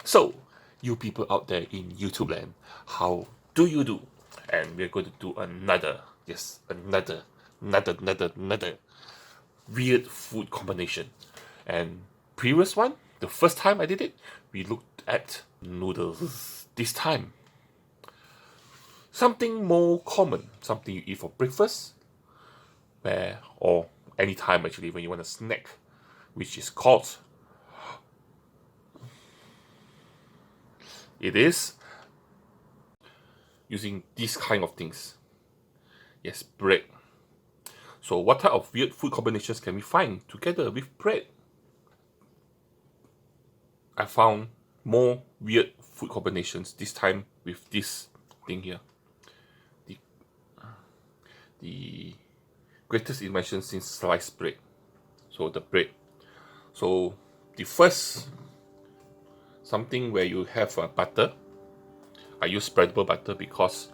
So, you people out there in YouTube land, how do you do? And we're going to do another weird food combination. And previous one, the first time I did it, we looked at noodles. This time, something more common, something you eat for breakfast, or any time actually when you want a snack, which is called, it is using these kind of things. Yes, bread. So what type of weird food combinations can we find together with bread? I found more weird food combinations this time with this thing here. The greatest invention since sliced bread. So the bread. So the first, something where you have butter. I use spreadable butter because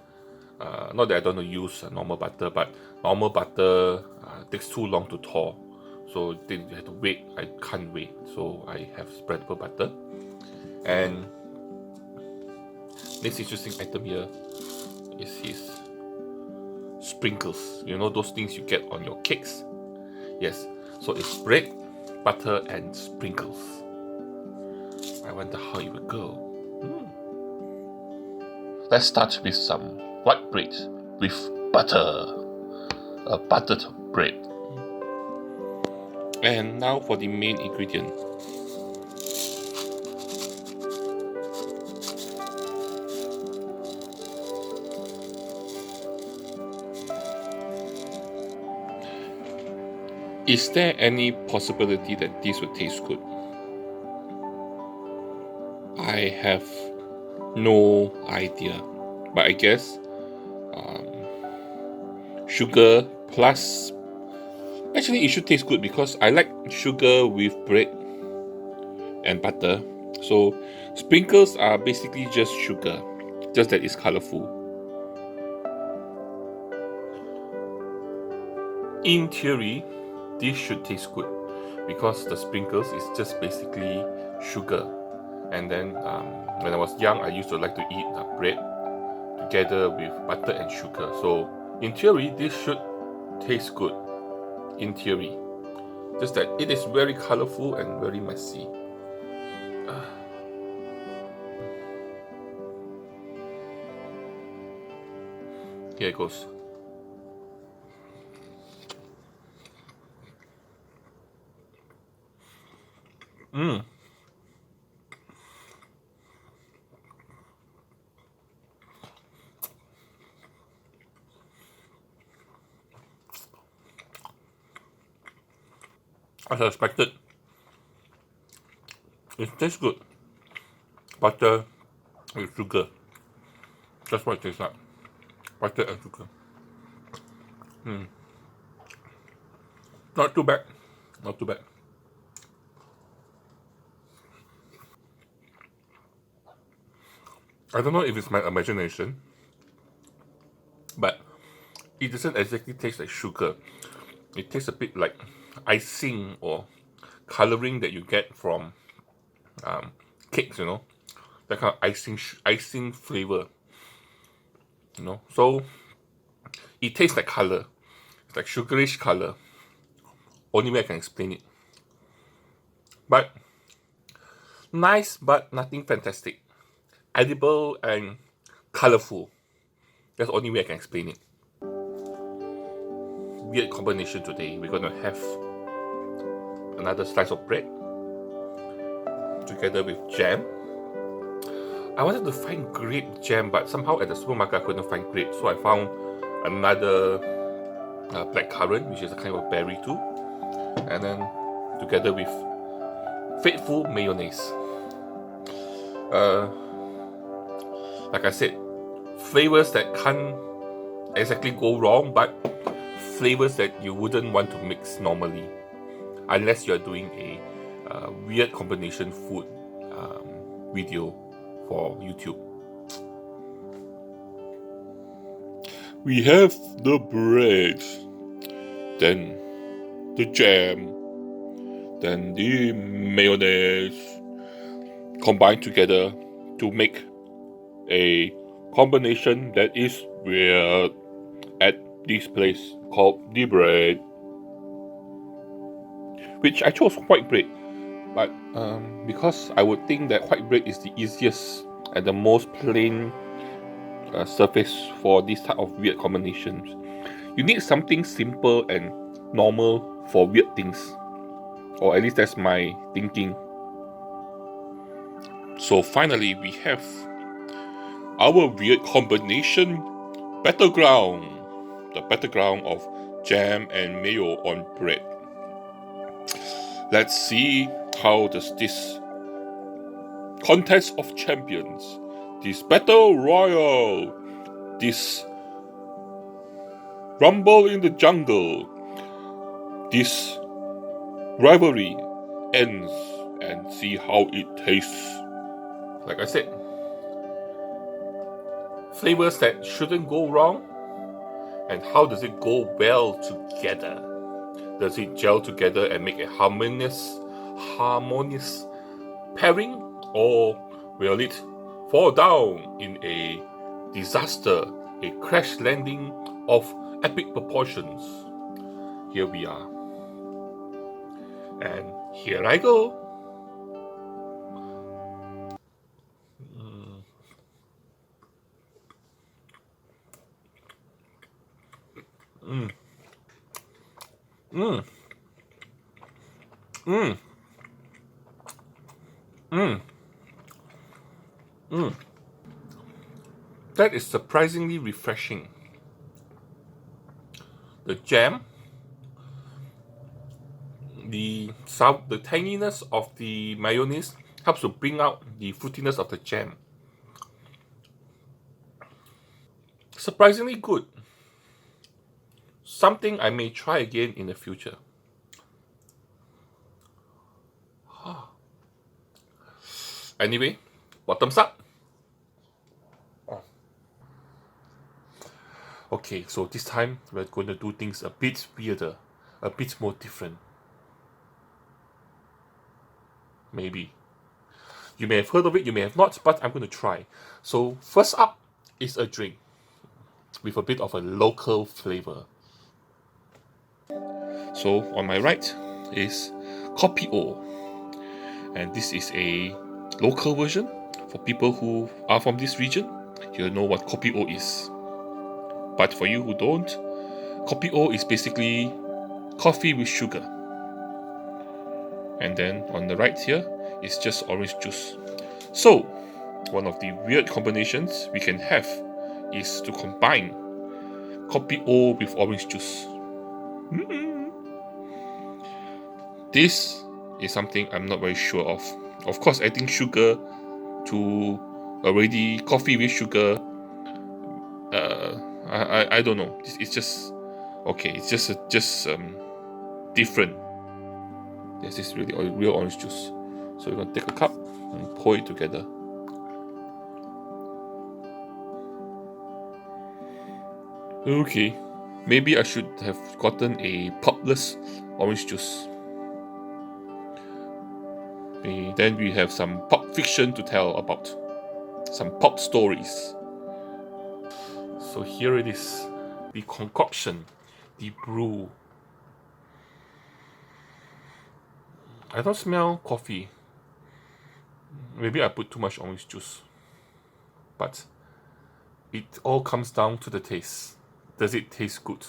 not that I don't use normal butter, but normal butter takes too long to thaw. So then you have to wait. I can't wait. So I have spreadable butter. And next interesting item here is his sprinkles. You know those things you get on your cakes? Yes. So it's bread, butter, and sprinkles. I wonder how it will go. Let's start with some white bread with butter. A buttered bread. And now for the main ingredient. Is there any possibility that this would taste good? I have no idea, but I guess sugar plus, actually it should taste good because I like sugar with bread and butter. So sprinkles are basically just sugar, just that it's colorful. In theory, this should taste good because the sprinkles is just basically sugar. And then when I was young, I used to like to eat bread together with butter and sugar. So in theory, this should taste good. In theory, just that it is very colorful and very messy. Here it goes. As I expected, it tastes good. Butter with sugar. That's what it tastes like. Butter and sugar. Not too bad. Not too bad. I don't know if it's my imagination, but it doesn't exactly taste like sugar. It tastes a bit like icing or coloring that you get from cakes, you know, that kind of icing flavor, you know. So it tastes like color. It's like sugarish color. Only way I can explain it. But nice, but nothing fantastic. Edible and colorful. That's the only way I can explain it. Weird combination today. We're gonna have another slice of bread together with jam. I wanted to find grape jam, but somehow at the supermarket I couldn't find grape, so I found another blackcurrant, which is a kind of berry too, and then together with faithful mayonnaise. Like I said, flavors that can't exactly go wrong, but flavors that you wouldn't want to mix normally, unless you're doing a weird combination food video for YouTube. We have the bread, then the jam, then the mayonnaise, combine together to make a combination that is weird at this place called the bread, which I chose white bread. But because I would think that white bread is the easiest and the most plain surface for this type of weird combinations. You need something simple and normal for weird things, or at least that's my thinking. So finally we have our weird combination battleground, the battleground of jam and mayo on bread. Let's see how does this contest of champions, this battle royal, this rumble in the jungle, this rivalry ends, and see how it tastes. Like I said, flavors that shouldn't go wrong, and how does it go well together? Does it gel together and make a harmonious pairing, or will it fall down in a disaster, a crash landing of epic proportions? Here we are, and here I go. That is surprisingly refreshing. The jam, the tanginess of the mayonnaise helps to bring out the fruitiness of the jam. Surprisingly good. Something I may try again in the future. Anyway, bottoms up. Okay, so this time we're going to do things a bit weirder, a bit more different. Maybe. You may have heard of it, you may have not, but I'm going to try. So first up is a drink with a bit of a local flavor. So on my right is Kopi, and this is a local version for people who are from this region. You'll know what Kopi is. But for you who don't, Kopi is basically coffee with sugar. And then on the right here is just orange juice. So one of the weird combinations we can have is to combine Kopi with orange juice. This is something I'm not very sure of. Of course, adding sugar to already coffee with sugar, I don't know. It's just okay. It's just different. This is really real orange juice. So we're gonna take a cup and pour it together. Okay, maybe I should have gotten a pulpless orange juice. Then we have some pulp fiction to tell about, some pulp stories. So here it is, the concoction, the brew. I don't smell coffee. Maybe I put too much orange juice. But it all comes down to the taste. Does it taste good?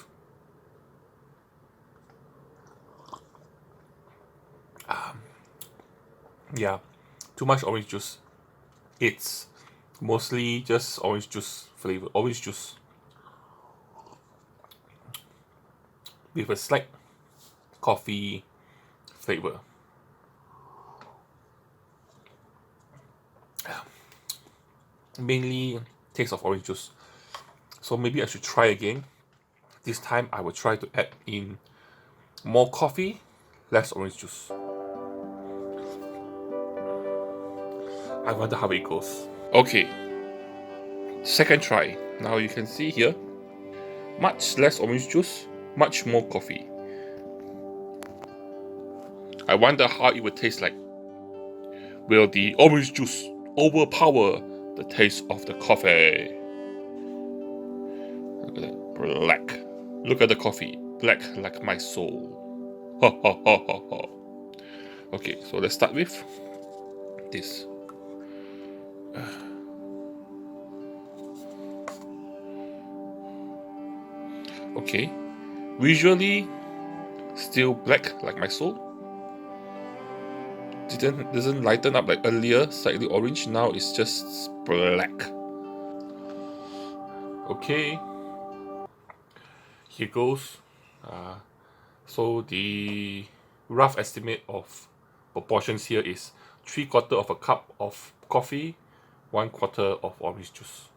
Yeah, too much orange juice. It's mostly just orange juice flavor, orange juice with a slight coffee flavor. Mainly taste of orange juice. So maybe I should try again. This time I will try to add in more coffee, less orange juice. I wonder how it goes. Okay, second try. Now you can see here, much less orange juice, much more coffee. I wonder how it would taste like Will the orange juice overpower the taste of the coffee? Look at that, black. Look at the coffee, black like my soul. Ha ha ha ha ha. Okay, so let's start with this. Okay, visually still black like my soul. Doesn't lighten up like earlier, slightly orange. Now it's just black. Okay, here goes. So the rough estimate of proportions here is 3/4 of a cup of coffee, 1/4 of orange juice.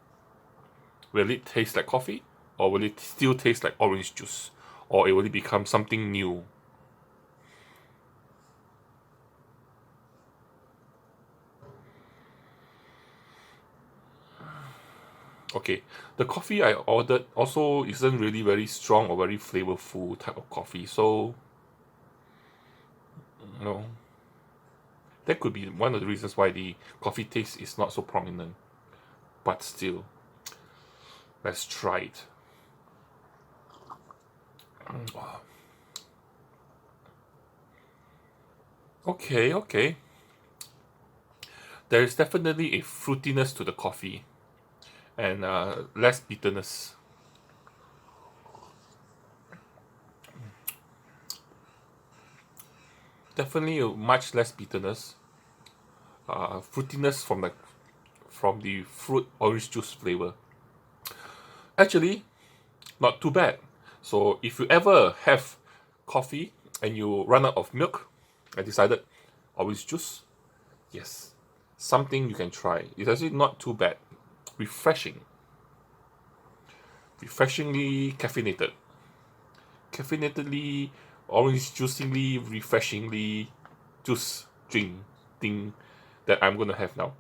Will it taste like coffee, or will it still taste like orange juice, or will it become something new? Okay, the coffee I ordered also isn't really very strong or very flavorful type of coffee, so that could be one of the reasons why the coffee taste is not so prominent. But still, let's try it. Okay. There is definitely a fruitiness to the coffee and less bitterness. Definitely much less bitterness. Fruitiness from the fruit orange juice flavor. Actually, not too bad. So if you ever have coffee and you run out of milk, I decided orange juice, yes, something you can try. It's actually not too bad. Refreshingly caffeinated. Caffeinatedly, orange juicingly, refreshingly juice drink thing that I'm gonna have now.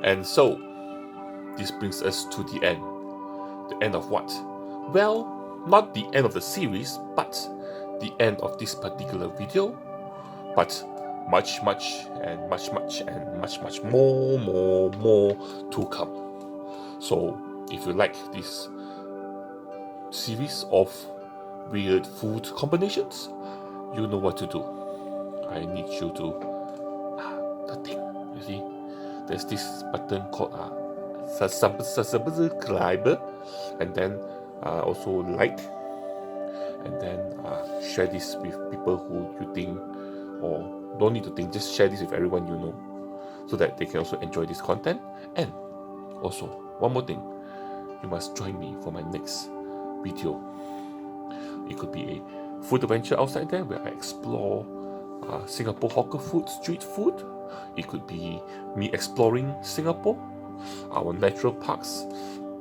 And so, this brings us to the end. The end of what? Well, not the end of the series, but the end of this particular video. But much and much more to come. So, if you like this series of weird food combinations, you know what to do. I need you to the thing, you see, there's this button called subscribe, and then also like, and then share this with people who you think, or don't need to think, just share this with everyone you know, so that they can also enjoy this content. And also, one more thing, you must join me for my next video. It could be a food adventure outside there where I explore Singapore hawker food, street food. It could be me exploring Singapore, our natural parks,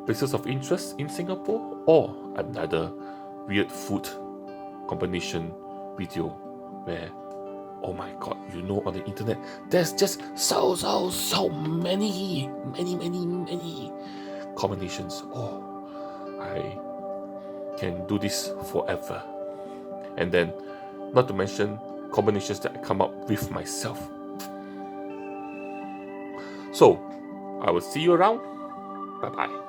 places of interest in Singapore, or another weird food combination video where, oh my god, on the internet there's just so many combinations. Oh, I can do this forever. And then, not to mention combinations that I come up with myself. So, I will see you around. Bye bye.